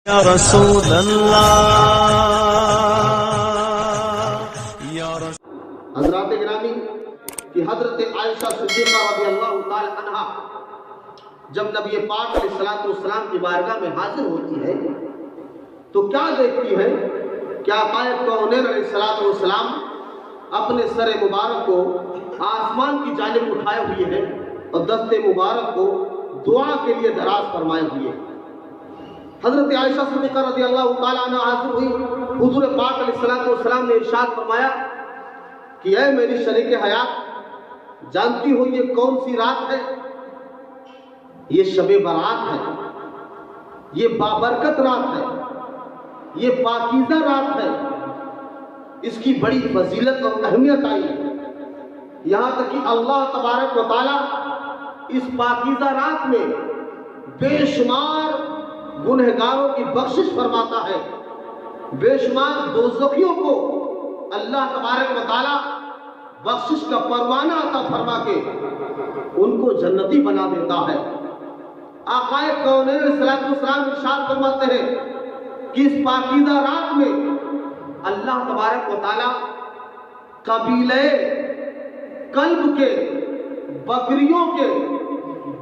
یا رسول اللہ یا رسول حضرات گرامی کہ حضرت عائشہ صدیقہ رضی اللہ تعالی عنہا جب نبی پاک علیہ الصلوۃ والسلام کی بارگاہ میں حاضر ہوتی ہے تو کیا دیکھتی ہے؟ کیا آقائے کونین علیہ الصلوۃ والسلام اپنے سر مبارک کو آسمان کی جانب اٹھائے ہوئے ہیں اور دست مبارک کو دعا کے لیے دراز فرمائے ہوئے ہیں۔ حضرت عائشہ صدیقہ رضی اللہ تعالیٰ عنہ حاضر ہوئی، حضور پاک علیہ الصلوۃ والسلام نے ارشاد فرمایا کہ اے میری شریک حیات، جانتی ہو یہ کون سی رات ہے؟ یہ شب برات ہے، یہ بابرکت رات ہے، یہ پاکیزہ رات ہے، اس کی بڑی فضیلت اور اہمیت آئی ہے، یہاں تک کہ اللہ تبارک و تعالیٰ اس پاکیزہ رات میں بے شمار گنہگاروں کی بخشش فرماتا ہے، بے شمار دوزخیوں کو اللہ تبارک و تعالیٰ بخشش کا پروانہ عطا فرما کے ان کو جنتی بنا دیتا ہے۔ آقائے کونین علیہ الصلوۃ والسلام ارشاد فرماتے ہیں کہ اس پاکیزہ رات میں اللہ تبارک و تعالیٰ قبیلے کلب کے بکریوں کے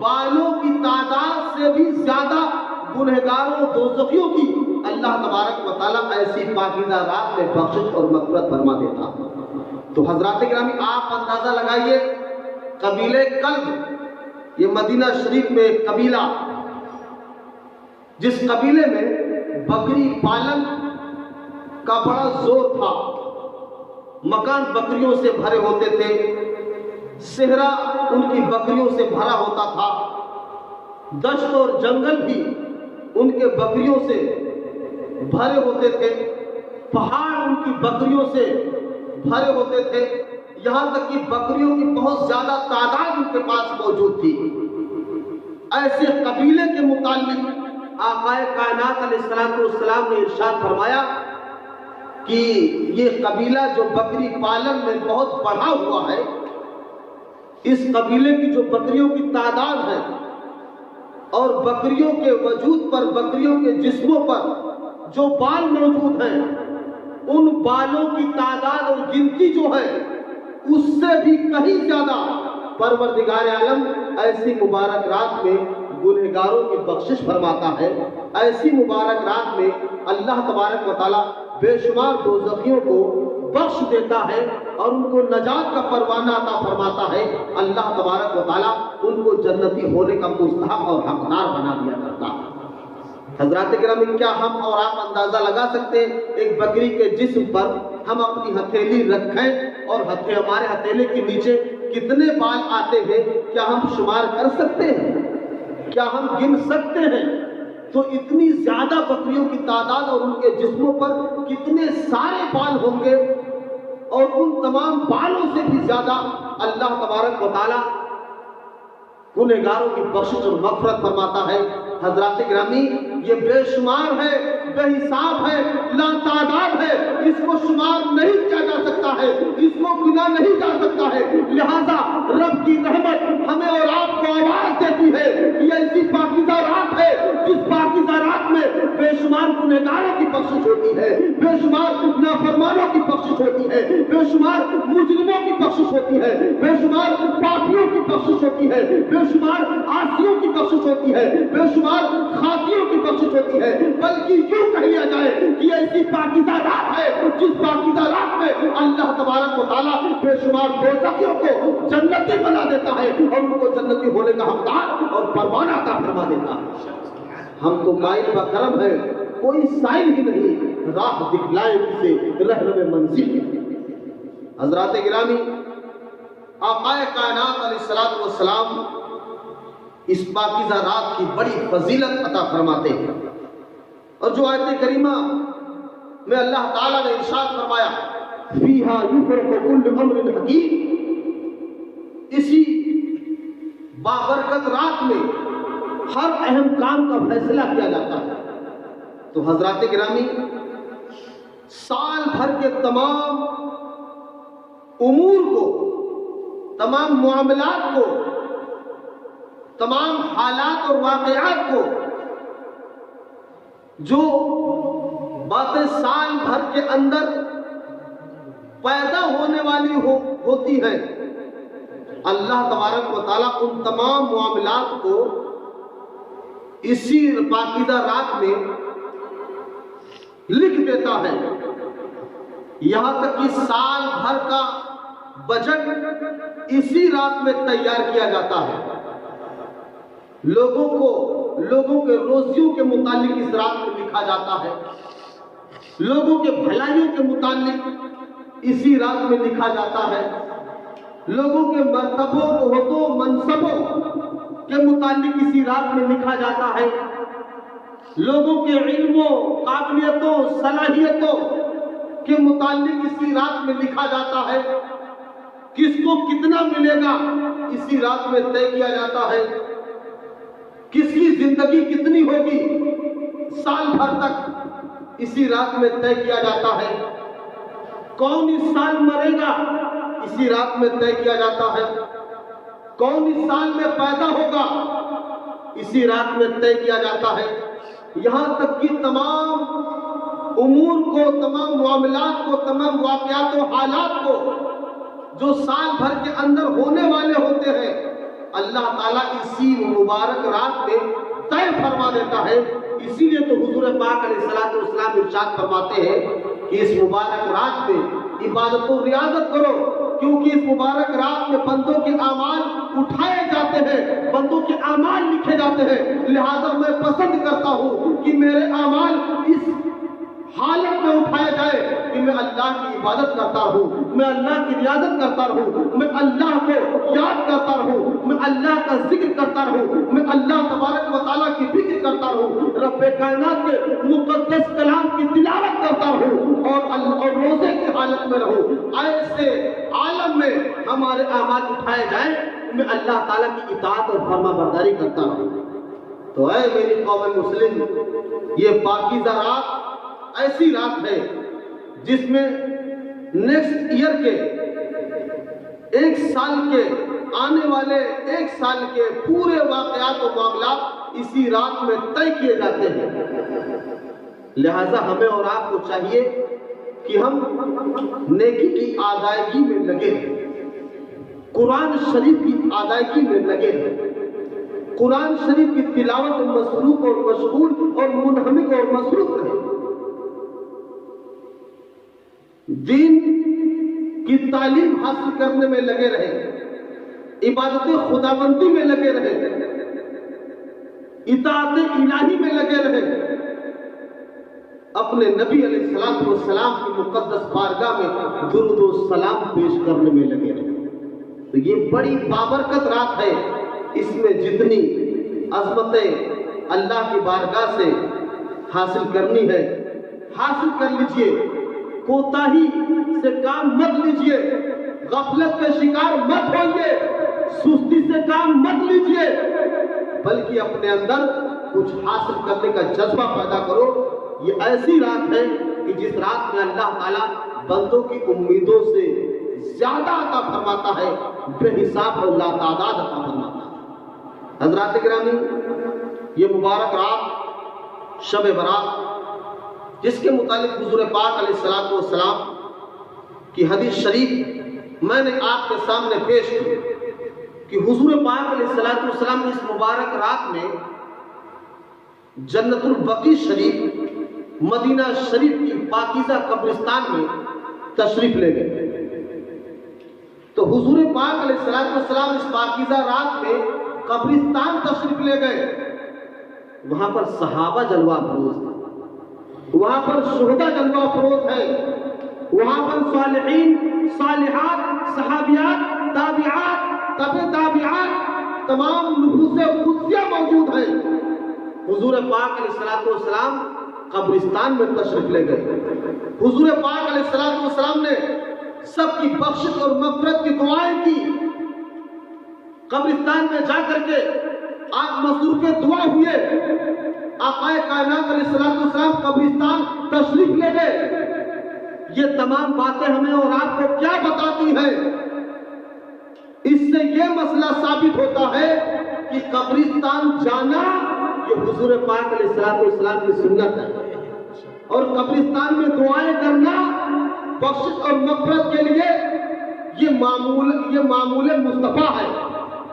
بالوں کی تعداد سے بھی زیادہ گنہگاروں دوزخیوں کی اللہ تبارک و تعالیٰ ایسی پاکیزہ رات میں بخشش اور مغفرت فرما دیتا۔ تو حضرات گرامی آپ اندازہ لگائیے، قبیلے کلب یہ مدینہ شریف میں ایک قبیلہ جس قبیلے میں بکری پالن کا بڑا زور تھا، مکان بکریوں سے بھرے ہوتے تھے، صحرا ان کی بکریوں سے بھرا ہوتا تھا، دشت اور جنگل بھی ان کے بکریوں سے بھرے ہوتے تھے، پہاڑ ان کی بکریوں سے بھرے ہوتے تھے، یہاں تک کہ بکریوں کی بہت زیادہ تعداد ان کے پاس موجود تھی۔ ایسے قبیلے کے متعلق آقائے کائنات علیہ الصلوۃ والسلام نے ارشاد فرمایا کہ یہ قبیلہ جو بکری پالن میں بہت بڑھا ہوا ہے، اس قبیلے کی جو بکریوں کی تعداد ہے اور بکریوں کے وجود پر، بکریوں کے جسموں پر جو بال موجود ہیں، ان بالوں کی تعداد اور گنتی جو ہے اس سے بھی کہیں زیادہ پروردگار عالم ایسی مبارک رات میں گنہگاروں کی بخشش فرماتا ہے۔ ایسی مبارک رات میں اللہ تبارک و تعالیٰ بے شمار دوزخیوں کو بخش دیتا ہے اور ان کو نجات کا پروانہ عطا فرماتا ہے۔ اللہ تبارک و تعالیٰ ان کو جنتی ہونے کا مستحق اور حقدار بنا دیا کرتا ہے۔ حضرات گرامی، کیا ہم اور آپ اندازہ لگا سکتے ہیں ایک بکری کے جسم پر ہم اپنی ہتھیلی رکھیں اور ہمارے ہتھیلے کے نیچے کتنے بال آتے ہیں؟ کیا ہم شمار کر سکتے ہیں؟ کیا ہم گن سکتے ہیں؟ تو اتنی زیادہ بکریوں کی تعداد اور ان کے جسموں پر کتنے سارے بال ہوں گے، اور ان تمام بالوں سے بھی زیادہ اللہ تبارک و تعالیٰ گنہگاروں کی بخشش اور مغفرت فرماتا ہے۔ حضرات گرامی، یہ بے شمار ہے، بے حساب ہے، لا تعداد ہے، اس کو شمار نہیں کیا جا سکتا ہے، اس کو گنا نہیں جا سکتا ہے۔ لہذا رب کی رحمت ہمیں اور آپ کو آواز دیتی ہے کہ ایسی پاکیزہ رات ہے جس پاکیزہ رات میں بے شمار گنہگاروں کی بخشش ہوتی ہے، بے شمار نافرمانوں کی بخشش ہوتی ہے، بے شمار مجرموں کی بخشش ہوتی ہے، بے شمار پاپیوں کی بخشش ہوتی ہے، بے شمار عاصیوں کی بخشش ہوتی ہے، بے شمار خاطیوں کی بخشش ہوتی ہے۔ بلکہ یوں کہہ لیا جائے کہ ایسی پاکیزہ رات ہے جس پاکیزہ رات میں اللہ تبارک و تعالیٰ بے شمار دوزخیوں کو جنتی بنا دیتا ہے اور ان کو جنتی ہونے کا حقدار اور پروانہ عطا فرما دیتا ہے۔ ہم تو قائل و کرم ہے، کوئی سائل ہی نہیں راہ دکھلائے جسے رہنم منزل۔ حضرات گرامی، آقائے کائنات علیہ الصلوۃ والسلام اس پاکیزہ رات کی بڑی فضیلت عطا فرماتے ہیں، اور جو آیت کریمہ میں اللہ تعالیٰ نے ارشاد فرمایا فیہا یفرق کل امر حکیم، اسی بابرکت رات میں ہر اہم کام کا فیصلہ کیا جاتا ہے۔ تو حضرات گرامی، سال بھر کے تمام امور کو، تمام معاملات کو، تمام حالات اور واقعات کو جو باتیں سال بھر کے اندر پیدا ہونے والی ہوتی ہیں، اللہ تبارک و تعالیٰ ان تمام معاملات کو اسی پاکیزہ رات میں لکھ دیتا ہے، یہاں تک کہ سال بھر کا بجٹ اسی رات میں تیار کیا جاتا ہے۔ لوگوں کے روزیوں کے متعلق اس رات میں لکھا جاتا ہے، لوگوں کے بھلائیوں کے متعلق اسی رات میں لکھا جاتا ہے، لوگوں کے مرتبوں عہدوں منصبوں کے متعلق اسی رات میں لکھا جاتا ہے، لوگوں کے علموں قابلیتوں صلاحیتوں کے متعلق اسی رات میں لکھا جاتا ہے، کس کو کتنا ملے گا اسی رات میں طے کیا جاتا ہے، کس کی زندگی کتنی ہوگی سال بھر تک اسی رات میں طے کیا جاتا ہے، کون اس سال مرے گا اسی رات میں طے کیا جاتا ہے، کون اس سال میں پیدا ہوگا اسی رات میں طے کیا جاتا ہے، یہاں تک کہ تمام امور کو، تمام معاملات کو، تمام واقعات و حالات کو جو سال بھر کے اندر ہونے والے ہوتے ہیں، اللہ تعالیٰ اسی مبارک رات میں طے فرما دیتا ہے۔ اسی لیے تو حضور پاک علیہ السلام ارشاد فرماتے ہیں کہ اس مبارک رات میں عبادت و ریاضت کرو، کیونکہ اس مبارک رات میں بندوں کے اعمال اٹھائے جاتے ہیں، بندوں کے اعمال لکھے جاتے ہیں، لہذا میں پسند کرتا ہوں کہ میرے اعمال اس حالت میں اٹھائے جائے کہ میں اللہ کی عبادت کرتا ہوں، میں اللہ کی ریاضت کرتا رہوں، میں اللہ کو یاد کرتا رہوں، میں اللہ کا ذکر کرتا رہوں، میں اللہ تبارک و تعالیٰ کی فکر کرتا رہوں، رب کائنات کے مقدس کلام کی تلاوت کرتا رہوں اور روزے کی حالت میں رہوں۔ ایسے عالم میں ہمارے اعمال اٹھائے جائیں، میں اللہ تعالیٰ کی اطاعت اور فرما برداری کرتا رہوں۔ تو اے میری قوم مسلم، یہ پاکیزہ رات ایسی رات ہے جس میں نیکسٹ ایئر کے ایک سال کے آنے والے ایک سال کے پورے واقعات و معاملات اسی رات میں طے کیے جاتے ہیں۔ لہذا ہمیں اور آپ کو چاہیے کہ ہم نیکی کی ادائیگی میں لگے ہیں، قرآن شریف کی ادائیگی میں لگے ہیں، قرآن شریف کی تلاوت میں مصروف اور مشغول اور منہمک اور مصروف رہیں، دین کی تعلیم حاصل کرنے میں لگے رہے، عبادت خداوندی میں لگے رہے، اطاعت الہی میں لگے رہے، اپنے نبی علیہ السلام کی مقدس بارگاہ میں درود و سلام پیش کرنے میں لگے رہے۔ تو یہ بڑی بابرکت رات ہے، اس میں جتنی عظمتیں اللہ کی بارگاہ سے حاصل کرنی ہے حاصل کر لیجئے، کوتاہی سے کام مت لیجئے، غفلت کے شکار مت ہوئیے، سستی سے کام مت لیجئے، بلکہ اپنے اندر کچھ حاصل کرنے کا جذبہ پیدا کرو۔ یہ ایسی رات ہے کہ جس رات میں اللہ تعالیٰ بندوں کی امیدوں سے زیادہ عطا فرماتا ہے، بے حساب اور لا تعداد عطا فرماتا ہے۔ حضرات گرامی، یہ مبارک رات شب برات، جس کے متعلق حضور پاک علیہ السلام کی حدیث شریف میں نے آپ کے سامنے پیش کی کہ حضور پاک علیہ السلام اس مبارک رات میں جنت البقیع شریف مدینہ شریف کی پاکیزہ قبرستان میں تشریف لے گئے۔ تو حضور پاک علیہ السلام اس پاکیزہ رات میں قبرستان تشریف لے گئے، وہاں پر صحابہ جلوہ افروز ہیں، وہاں پر شہداء جلوہ افروز ہیں، وہاں پر صالحین، صالحات، صحابیات، تابعات، تابعات، تمام نفوس قدسیہ موجود ہیں۔ حضور پاک علیہ السلام قبرستان میں تشریف لے گئے، حضور پاک علیہ السلام نے سب کی بخشش اور مغفرت کی دعائیں کی، قبرستان میں جا کر کے آپ مسرور کے دعا ہوئے، آقا کائنات علیہ السلام قبرستان تشریف لے گئے۔ یہ تمام باتیں ہمیں اور آپ کو کیا بتاتی ہیں؟ اس سے یہ مسئلہ ثابت ہوتا ہے کہ قبرستان جانا یہ حضور پاک علیہ السلام کی سنت ہے. اور قبرستان میں دعائیں کرنا بخشش اور مغفرت کے لیے یہ معمول مصطفیٰ ہے.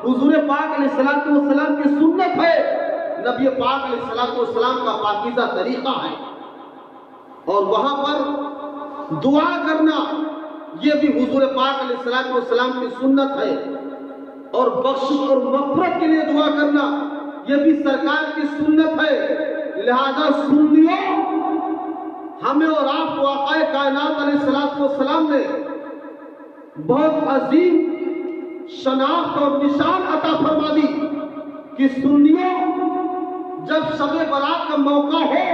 حضور پاک علیہ السلام کی سنت ہے. نبی پاک علیہ السلام کا پاکیزہ طریقہ ہے. اور وہاں پر دعا کرنا یہ بھی حضور پاک علیہ السلام کی سنت ہے. اور بخشش اور مغفرت کے لیے دعا کرنا یہ بھی سرکار کی سنت ہے. لہذا سنیوں ہمیں اور آپ کو آقا کائنات علیہ السلام نے بہت عظیم شناخت اور نشان عطا فرما دی کہ سنیوں جب شب برات کا موقع ہو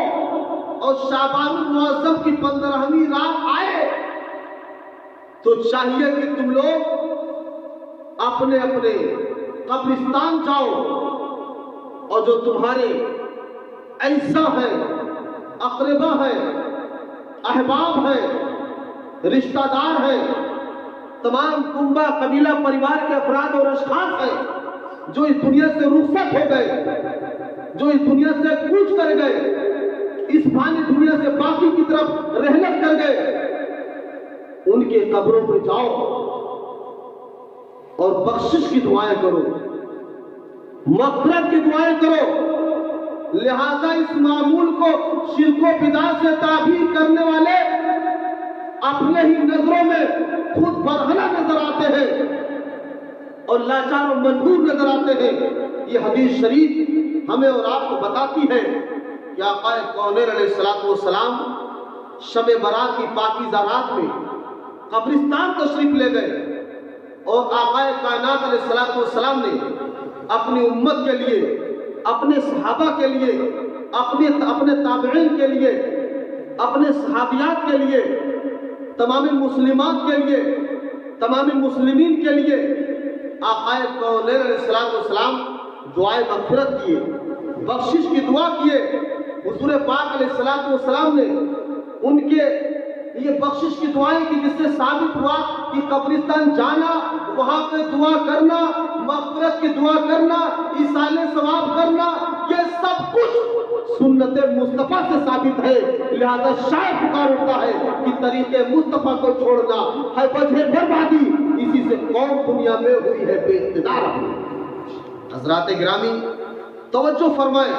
اور شعبان المعظم کی 15ویں رات آئے تو چاہیے کہ تم لوگ اپنے اپنے قبرستان جاؤ اور جو تمہارے ایسا ہے، اقربا ہے، احباب ہے، رشتہ دار ہے، تمام کنبہ قبیلہ پریوار کے افراد اور اشخاص ہیں جو اس دنیا سے رخصت ہو گئے، جو اس دنیا سے کوچ کر گئے، اس فانی دنیا سے باقی کی طرف رحلت کر گئے، ان کے قبروں پہ جاؤ اور بخشش کی دعائیں کرو، مغفرت کی دعائیں کرو. لہذا اس معمول کو شرک و بدعت سے تعبیر کرنے والے اپنے ہی نظروں میں خود برہنہ نظر آتے ہیں اور لاچار و مجبور نظر آتے ہیں. یہ حدیث شریف ہمیں اور آپ کو بتاتی ہے کہ آقا کونین علیہ السلام شب برات کی پاکیزہ رات میں قبرستان تشریف لے گئے اور آقا کائنات علیہ السلام نے اپنی امت کے لیے، اپنے صحابہ کے لیے، اپنے تابعین کے لیے، اپنے صحابیات کے لیے، تمام مسلمات کے لیے، تمام مسلمین کے لیے آقا کونین علیہ السلام دعائے مغفرت کیے، بخشش کی دعا کیے. حضور پاک علیہ السلام نے ان کے یہ بخشش کی دعائیں کی، جس سے ثابت ہوا کہ قبرستان جانا، وہاں پہ دعا کرنا، مغفرت کی دعا کرنا، ایصال ثواب کرنا، یہ سب کچھ سنت مصطفیٰ سے ثابت ہے. لہذا شاید پکار اٹھتا ہے کہ طریقے مصطفیٰ کو چھوڑنا ہے وجہ بربادی. اسی سے قوم دنیا میں ہوئی ہے بے اقتدار. حضرات گرامی توجہ فرمائیں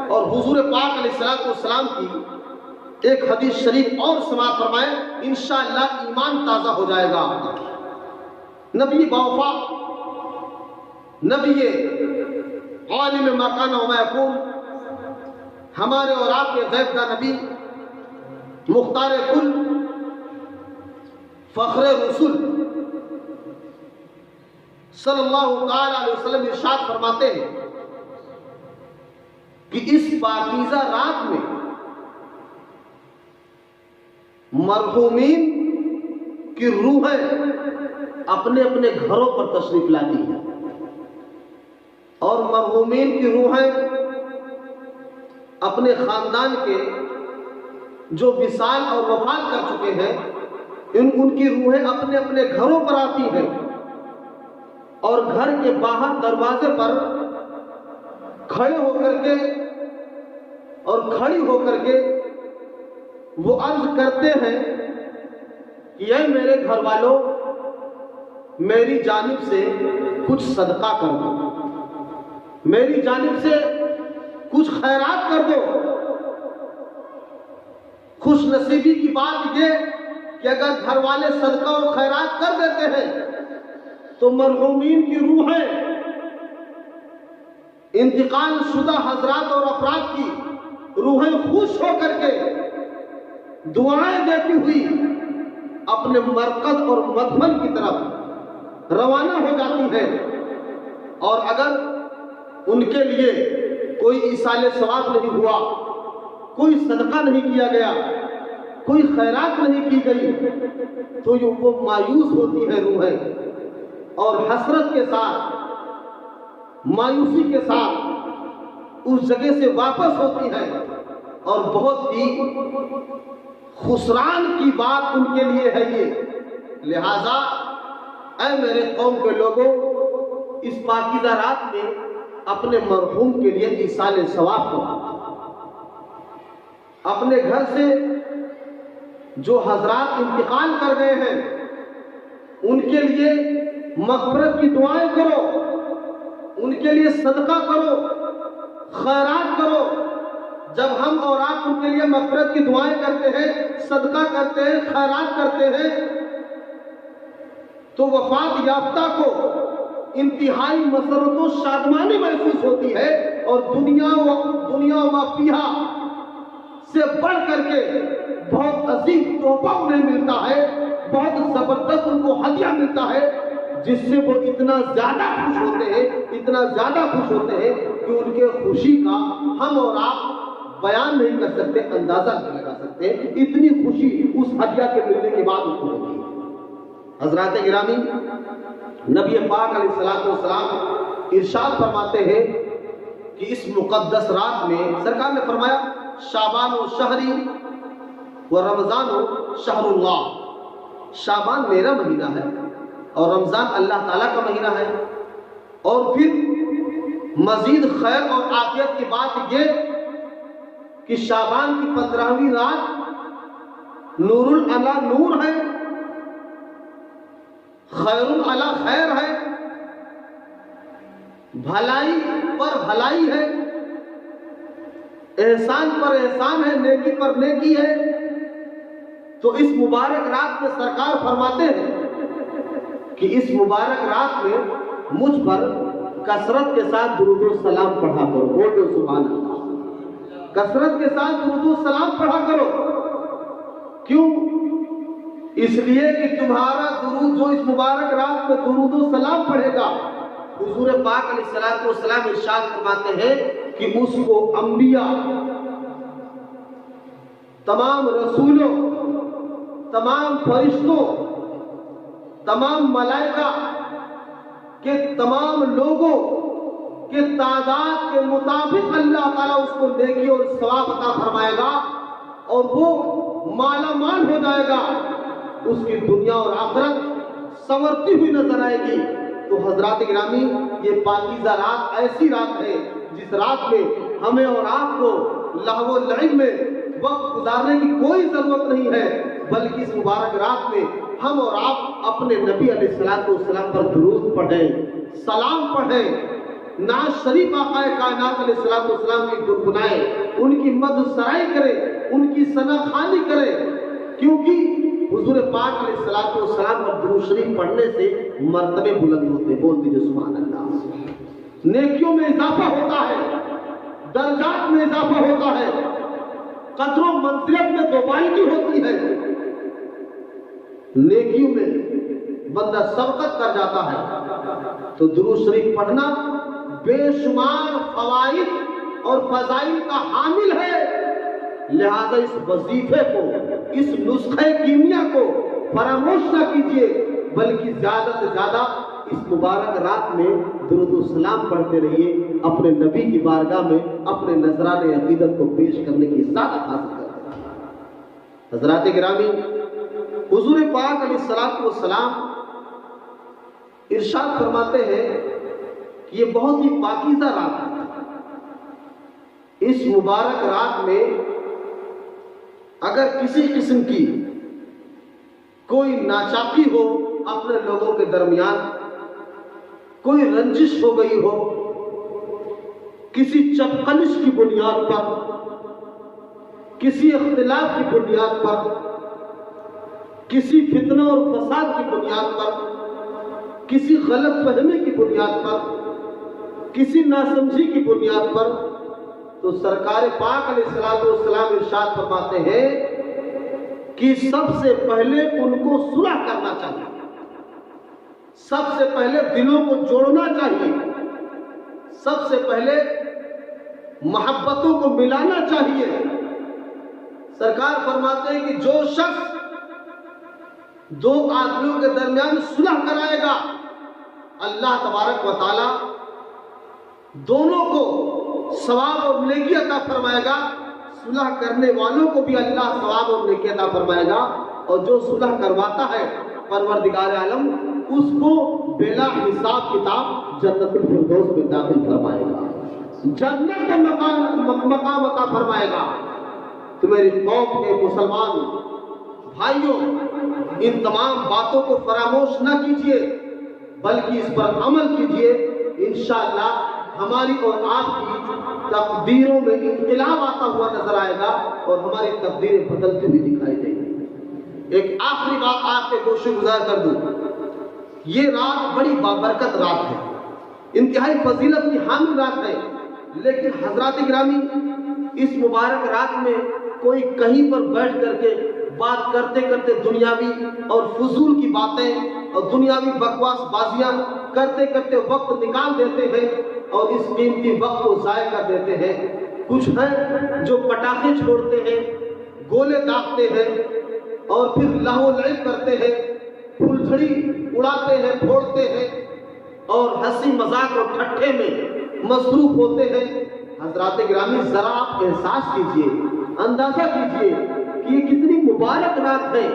اور حضور پاک علیہ السلام کی ایک حدیث شریف اور سماعت فرمائیں، انشاءاللہ ایمان تازہ ہو جائے گا. نبی باوفا، نبی عالم ما کان و ما یکون، ہمارے اور آپ کے غیب کا نبی، مختار کل، فخر رسول صلی اللہ تعالی علیہ وسلم ارشاد فرماتے ہیں کہ اس پاکیزہ رات میں مرحومین کی روحیں اپنے اپنے گھروں پر تشریف لاتی ہیں اور مرحومین کی روحیں اپنے خاندان کے جو وصال اور وفات کر چکے ہیں ان کی روحیں اپنے اپنے گھروں پر آتی ہیں اور گھر کے باہر دروازے پر کھڑے ہو کر کے اور کھڑی ہو کر کے وہ عرض کرتے ہیں کہ اے میرے گھر والوں، میری جانب سے کچھ صدقہ کر دو، میری جانب سے کچھ خیرات کر دو. خوش نصیبی کی بات یہ کہ اگر گھر والے صدقہ اور خیرات کر دیتے ہیں تو مرحومین کی روحیں انتقال شدہ حضرات اور افراد کی روحیں خوش ہو کر کے دعائیں دیتی ہوئی اپنے مرکز اور مدفن کی طرف روانہ ہو جاتی ہیں. اور اگر ان کے لیے کوئی ایصال ثواب نہیں ہوا، کوئی صدقہ نہیں کیا گیا، کوئی خیرات نہیں کی گئی تو وہ مایوس ہوتی ہے روحیں اور حسرت کے ساتھ، مایوسی کے ساتھ اس جگہ سے واپس ہوتی ہے اور بہت ہی خسران کی بات ان کے لیے ہے یہ. لہذا اے میرے قوم کے لوگوں، اس پاکیزہ رات میں اپنے مرحوم کے لیے ایصال ثواب کرو۔ اپنے گھر سے جو حضرات انتقال کر گئے ہیں ان کے لیے مغفرت کی دعائیں کرو، ان کے لیے صدقہ کرو، خیرات کرو۔ جب ہم اور آپ ان کے لیے مغفرت کی دعائیں کرتے ہیں، صدقہ کرتے ہیں، خیرات کرتے ہیں، تو وفات یافتہ کو انتہائی مسرت و شادمانی محسوس ہوتی ہے، اور دنیا و فیہا سے بڑھ کر کے بہت عظیم تحفہ انہیں ملتا ہے، بہت زبردست ان کو ہدیہ ملتا ہے، جس سے وہ اتنا زیادہ خوش ہوتے ہیں، اتنا زیادہ خوش ہوتے ہیں کہ ان کے خوشی کا ہم اور آپ بیان نہیں کر سکتے، اندازہ نہیں لگا سکتے، اتنی خوشی اس ہدیہ کے ملنے کے بعد ان کو ہوتی ہے۔ حضرات گرامی، نبی پاک علیہ السلام ارشاد فرماتے ہیں کہ اس مقدس رات میں سرکار نے فرمایا شعبان و شہری و رمضان و شہر اللہ، شعبان میرا مہینہ ہے اور رمضان اللہ تعالیٰ کا مہینہ ہے، اور پھر مزید خیر اور عافیت کی بات یہ کہ شعبان کی 15ویں رات نور علی نور ہے، خیر علی خیر ہے، بھلائی پر بھلائی ہے، احسان پر احسان ہے، نیکی پر نیکی ہے۔ تو اس مبارک رات میں سرکار فرماتے ہیں کہ اس مبارک رات میں مجھ پر کثرت کے ساتھ درود و سلام پڑھا کرو، بولو سبحان اللہ، کثرت کے ساتھ درود و سلام پڑھا کرو۔ کیوں؟ اس لیے کہ تمہارا درود جو اس مبارک رات میں درود و سلام پڑھے گا، حضور پاک علیہ السلام ارشاد فرماتے ہیں کہ اس کو انبیاء، تمام رسولوں، تمام فرشتوں، تمام ملائکہ کے تمام لوگوں کے تعداد کے مطابق اللہ تعالیٰ اس کو نیکی اور ثواب عطا فرمائے گا، اور وہ مالا مال ہو جائے گا، اس کی دنیا اور آخرت سنورتی ہوئی نظر آئے گی۔ تو حضرات گرامی، یہ پاکیزہ رات ایسی رات ہے جس رات میں ہمیں اور آپ کو لہو و لعب میں وقت گزارنے کی کوئی ضرورت نہیں ہے، بلکہ اس مبارک رات میں ہم اور آپ اپنے نبی علیہ السلام پر درود پڑھیں، سلام پڑھیں، نعت شریف آقا کائنات علیہ السلام کی گنگنائیں، ان کی مدح سرائی کریں، ان کی ثنا خوانی کریں، کیونکہ حضور پاک علیہ السلام پر درود شریف پڑھنے سے مرتبے بلند ہوتے ہیں، بول دیجئے سبحان اللہ، نیکیوں میں اضافہ ہوتا ہے، درجات میں اضافہ ہوتا ہے، قدر و منزلت میں دوبائی ہوتی ہے، نیکیوں میں بندہ سبقت کر جاتا ہے۔ تو درود شریف پڑھنا بے شمار فوائد اور فضائل کا حامل ہے، لہذا اس وظیفے کو، اس نسخہ کیمیا کو فراموش نہ کیجیے، بلکہ زیادہ سے زیادہ اس مبارک رات میں درود و سلام پڑھتے رہیے، اپنے نبی کی بارگاہ میں اپنے نذران عقیدت کو پیش کرنے کی سعادت حاصل کریں۔ حضرات گرامی، حضور پاک علیہ السلام ارشاد فرماتے ہیں کہ یہ بہت ہی پاکیزہ رات ہے، اس مبارک رات میں اگر کسی قسم کی کوئی ناچاکی ہو اپنے لوگوں کے درمیان، کوئی رنجش ہو گئی ہو، کسی چپقلش کی بنیاد پر، کسی اختلاف کی بنیاد پر، کسی فتنہ اور فساد کی بنیاد پر، کسی غلط فہمی کی بنیاد پر، کسی ناسمجھی کی بنیاد پر، تو سرکار پاک علیہ السلام ارشاد فرماتے ہیں کہ سب سے پہلے ان کو صلح کرنا چاہیے، سب سے پہلے دلوں کو جوڑنا چاہیے، سب سے پہلے محبتوں کو ملانا چاہیے۔ سرکار فرماتے ہیں کہ جو شخص دو آدمیوں کے درمیان صلح کرائے گا، اللہ تبارک و تعالی دونوں کو ثواب اور نیکی عطا فرمائے گا، صلح کرنے والوں کو بھی اللہ ثواب اور نیکی عطا فرمائے گا، اور جو صلح کرواتا ہے پروردگار عالم اس کو بلا حساب کتاب جنت الفردوس میں داخل فرمائے گا۔ جنت کا مقام عطا فرمائے گا۔ تو میری قوم کے مسلمان بھائیوں، ان تمام باتوں کو فراموش نہ کیجیے، بلکہ اس پر عمل کیجیے۔ انشاءاللہ ہماری اور آپ کی تقدیروں میں انقلاب آتا ہوا نظر آئے گا اور ہماری تقدیریں بدلتی ہوئی دکھائی دیں گی۔ ایک آخری بات آپ کے گوشے گزار کر دوں، یہ رات بڑی بابرکت رات ہے، انتہائی فضیلت کی حامل رات ہے، لیکن حضرات گرامی اس مبارک رات میں کوئی کہیں پر بیٹھ کر کے بات کرتے کرتے دنیاوی اور فضول کی باتیں اور دنیاوی بکواس بازیاں کرتے کرتے وقت نکال دیتے ہیں اور اس قیمتی وقت کو ضائع کر دیتے ہیں۔ کچھ ہیں جو پٹاخے چھوڑتے ہیں، گولے داغتے ہیں اور پھر لہو لعب کرتے ہیں، پھلجھڑی اڑاتے ہیں، پھوڑتے ہیں اور ہنسی مذاق اور ٹھٹھے میں مصروف ہوتے ہیں۔ حضرات گرامی ذرا آپ احساس کیجئے، اندازہ کیجئے کہ یہ کتنی مبارک رات ہے،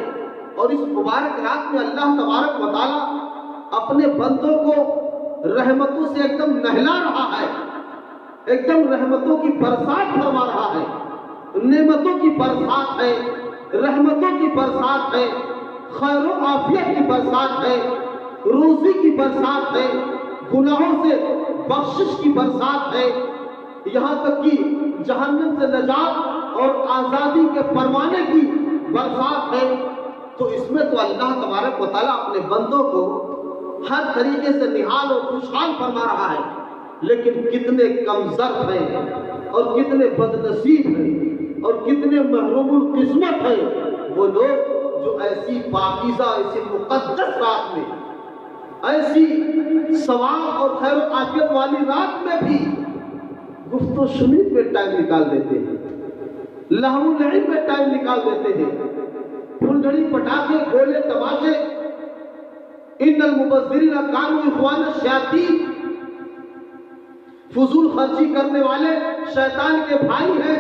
اور اس مبارک رات میں اللہ تبارک و تعالی اپنے بندوں کو رحمتوں سے ایک دم نہلا رہا ہے، ایک دم رحمتوں کی برسات فرما رہا ہے، نعمتوں کی برسات ہے، رحمتوں کی برسات ہے، خیر و عافیت کی برسات ہے، روزی کی برسات ہے، گناہوں سے بخشش کی برسات ہے، یہاں تک کہ جہنم سے نجات اور آزادی کے پروانے کی برسات ہے۔ تو اس میں تو اللہ تبارک و تعالیٰ اپنے بندوں کو ہر طریقے سے نہال اور خوشحال فرما رہا ہے، لیکن کتنے کم ظرف ہیں اور کتنے بد نصیب ہیں اور کتنے محروم القسمت ہیں وہ لوگ جو ایسی پاکیزہ، ایسی مقدس رات میں، ایسی ثواب اور خیر و عافیت والی رات میں بھی گفت و شنید میں ٹائم نکال دیتے ہیں، لہو لعب میں ٹائم نکال دیتے ہیں، پھلجھڑی پٹاخے گولے تماشے۔ ان المبذرین کانوا اخوان الشیاطین، فضول خرچی کرنے والے شیطان کے بھائی ہیں،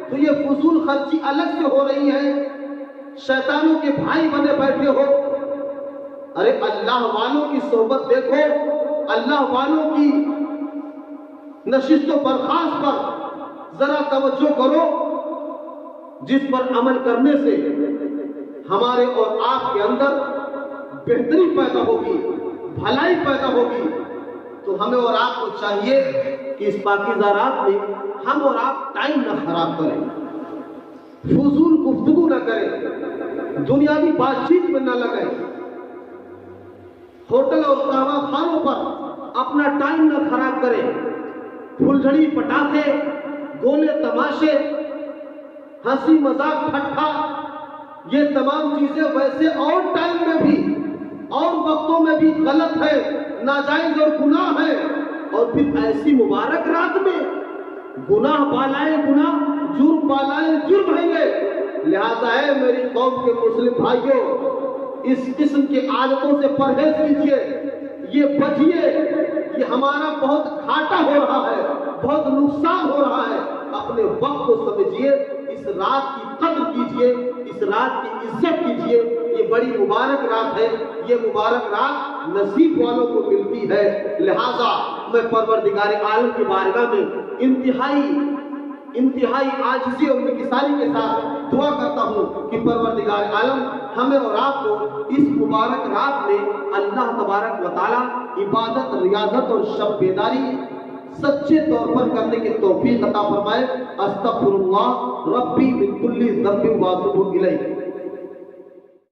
تو یہ فضول خرچی الگ سے ہو رہی ہے، شیطانوں کے بھائی بنے بیٹھے ہو۔ ارے اللہ والوں کی صحبت دیکھو، اللہ والوں کی نشست و برخاست پر ذرا توجہ کرو، جس پر عمل کرنے سے ہمارے اور آپ کے اندر بہتری پیدا ہوگی، بھلائی پیدا ہوگی۔ تو ہمیں اور آپ کو چاہیے کہ اس پاکیزہ رات میں ہم اور آپ ٹائم نہ خراب کریں، فضول گفتگو نہ کریں، دنیاوی بات چیت میں نہ لگیں، ہوٹل اور قہوہ خانوں پر اپنا ٹائم نہ خراب کریں، پھلجھڑی پٹاخے گولے تماشے ہنسی مذاق ٹھٹھا، یہ تمام چیزیں ویسے اور ٹائم میں بھی اور وقتوں میں بھی غلط ہے، ناجائز اور گناہ ہے، اور پھر ایسی مبارک رات میں گناہ بالائے گناہ، جرم بالائے جرم ہے یہ۔ لہذا ہے میری قوم کے مسلم بھائیوں، اس قسم کے عادتوں سے پرہیز کیجیے، یہ بچیے، یہ ہمارا بہت گھاٹا ہو رہا ہے، بہت نقصان ہو رہا ہے۔ اپنے وقت کو سمجھیے، اس رات کی قدر کیجیے، اس رات کی عزت کیجیے، یہ بڑی مبارک رات ہے، یہ مبارک رات نصیب والوں کو ملتی ہے۔ لہذا میں پروردگار عالم کی بارگاہ میں انتہائی عاجزی اور انکساری کے ساتھ دعا کرتا ہوں کہ پروردگار عالم ہمیں اور آپ کو اس مبارک رات میں اللہ تبارک و تعالی عبادت، ریاضت اور شب بیداری سچے طور پر کرنے کی توفیق عطا فرمائے۔ استغفر اللہ ربی من کل ذنب و اتوب الیہ۔